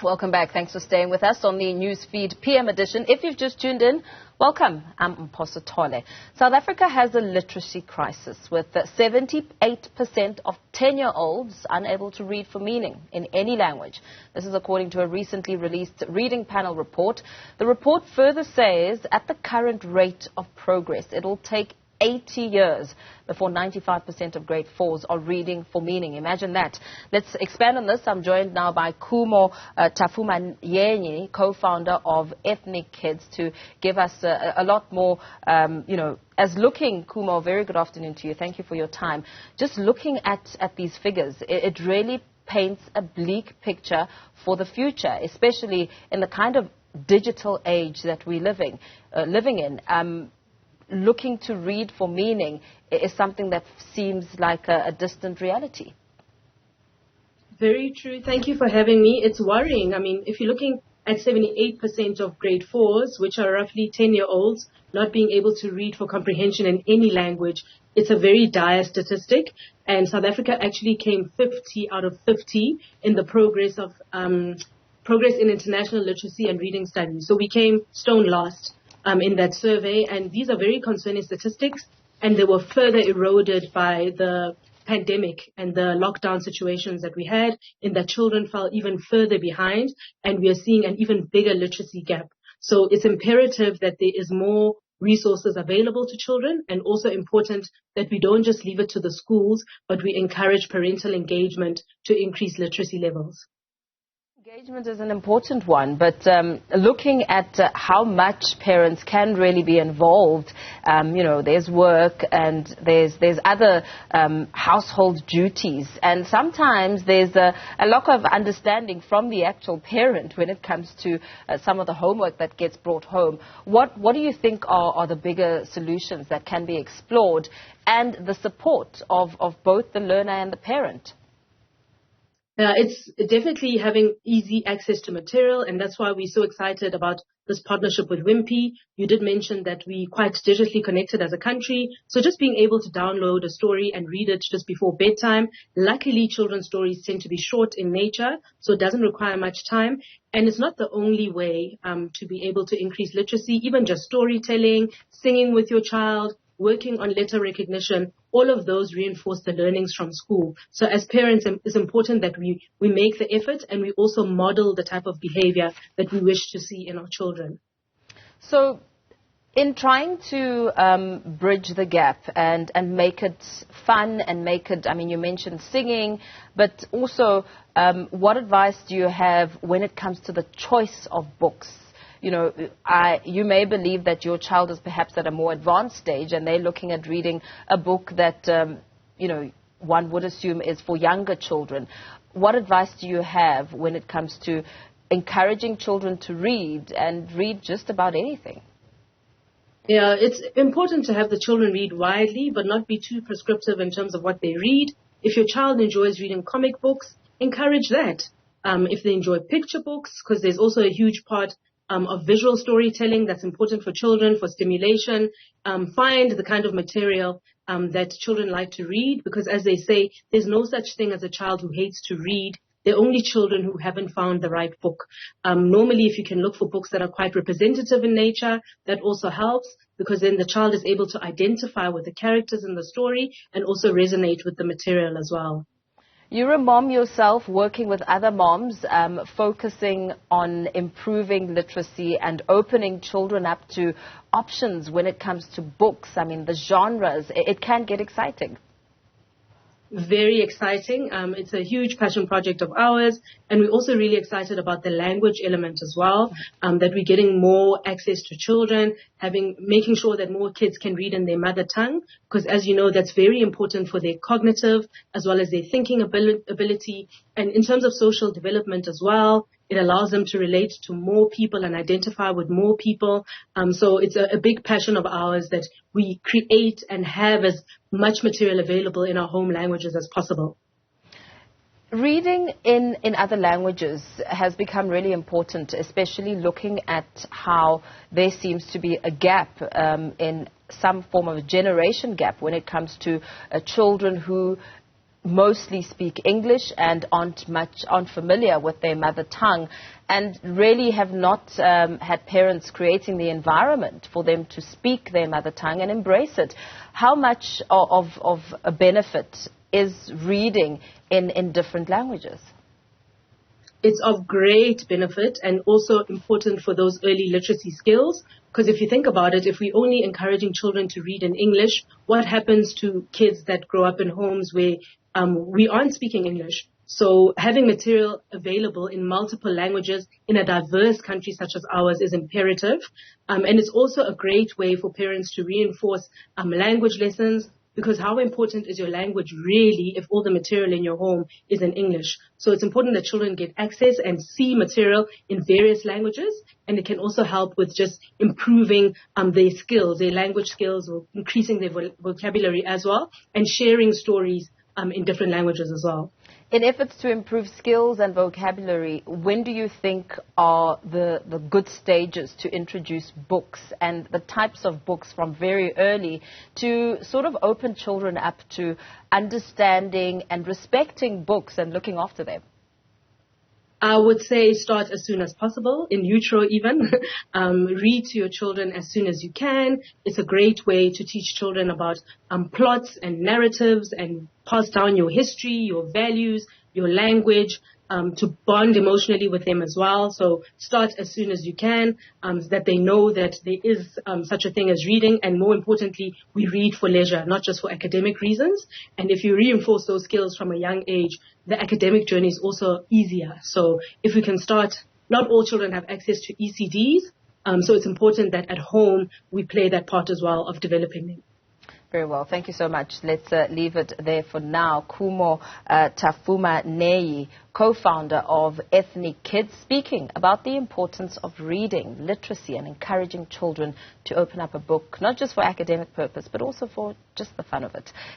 Welcome back. Thanks for staying with us on the Newsfeed PM edition. If you've just tuned in, welcome. I'm Mphoso Tole. South Africa has a literacy crisis with 78% of 10-year-olds unable to read for meaning in any language. This is according to a recently released reading panel report. The report further says at the current rate of progress, it will take 80 years before 95% of grade 4s are reading for meaning. Imagine that. Let's expand on this. I'm joined now by Khumo Tapfumaneyi, co-founder of Ethnikids, to give us a lot more, as looking, Khumo, very good afternoon to you. Thank you for your time. Just looking at these figures, it really paints a bleak picture for the future, especially in the kind of digital age that we're living in. Looking to read for meaning is something that seems like a distant reality. Very true. Thank you for having me. It's worrying. I mean, if you're looking at 78% of grade 4s, which are roughly 10-year-olds, not being able to read for comprehension in any language, it's a very dire statistic. And South Africa actually came 50 out of 50 in the progress in international literacy and reading studies. So we came stone last in that survey, and these are very concerning statistics, and they were further eroded by the pandemic and the lockdown situations that we had, in that children fell even further behind, and we are seeing an even bigger literacy gap. So it's imperative that there is more resources available to children, and also important that we don't just leave it to the schools, but we encourage parental engagement to increase literacy levels. Engagement is an important one, but looking at how much parents can really be involved, there's work and there's other household duties, and sometimes there's a lack of understanding from the actual parent when it comes to some of the homework that gets brought home. What do you think are the bigger solutions that can be explored, and the support of both the learner and the parent? It's definitely having easy access to material, and that's why we're so excited about this partnership with Wimpy. You did mention that we're quite digitally connected as a country, so just being able to download a story and read it just before bedtime. Luckily, children's stories tend to be short in nature, so it doesn't require much time. And it's not the only way to be able to increase literacy. Even just storytelling, singing with your child, working on letter recognition, all of those reinforce the learnings from school. So as parents, it's important that we make the effort, and we also model the type of behavior that we wish to see in our children. So in trying to bridge the gap and make it fun and make it, you mentioned singing, but also what advice do you have when it comes to the choice of books? You may believe that your child is perhaps at a more advanced stage and they're looking at reading a book that, one would assume is for younger children. What advice do you have when it comes to encouraging children to read and read just about anything? Yeah, it's important to have the children read widely, but not be too prescriptive in terms of what they read. If your child enjoys reading comic books, encourage that. If they enjoy picture books, because there's also a huge part of visual storytelling that's important for children, for stimulation. Find the kind of material that children like to read, because as they say, there's no such thing as a child who hates to read. They're only children who haven't found the right book. Normally, if you can look for books that are quite representative in nature, that also helps, because then the child is able to identify with the characters in the story and also resonate with the material as well. You're a mom yourself, working with other moms, focusing on improving literacy and opening children up to options when it comes to books. The genres, it can get exciting. Very exciting. It's a huge passion project of ours, and we're also really excited about the language element as well, that we're getting more access to children, making sure that more kids can read in their mother tongue, because as you know, that's very important for their cognitive as well as their thinking ability, and in terms of social development as well. It allows them to relate to more people and identify with more people. So it's a big passion of ours that we create and have as much material available in our home languages as possible. Reading in other languages has become really important, especially looking at how there seems to be a gap in some form of a generation gap when it comes to children who mostly speak English and aren't familiar with their mother tongue, and really have not had parents creating the environment for them to speak their mother tongue and embrace it. How much of a benefit is reading in different languages? It's of great benefit and also important for those early literacy skills. Because if you think about it, if we're only encouraging children to read in English, what happens to kids that grow up in homes where we aren't speaking English? So having material available in multiple languages in a diverse country such as ours is imperative. And it's also a great way for parents to reinforce language lessons, because how important is your language really if all the material in your home is in English? So it's important that children get access and see material in various languages, and it can also help with just improving their skills, their language skills, or increasing their vocabulary as well, and sharing stories in different languages as well. In efforts to improve skills and vocabulary, when do you think are the good stages to introduce books and the types of books from very early to sort of open children up to understanding and respecting books and looking after them? I would say start as soon as possible, in utero even. Read to your children as soon as you can. It's a great way to teach children about plots and narratives and pass down your history, your values, your language, to bond emotionally with them as well. So start as soon as you can, that they know that there is such a thing as reading. And more importantly, we read for leisure, not just for academic reasons. And if you reinforce those skills from a young age, the academic journey is also easier. So if we can start, not all children have access to ECDs. So it's important that at home we play that part as well of developing them. Very well. Thank you so much. Let's leave it there for now. Khumo Tapfumaneyi, co-founder of Ethnikids, speaking about the importance of reading, literacy, and encouraging children to open up a book, not just for academic purpose, but also for just the fun of it.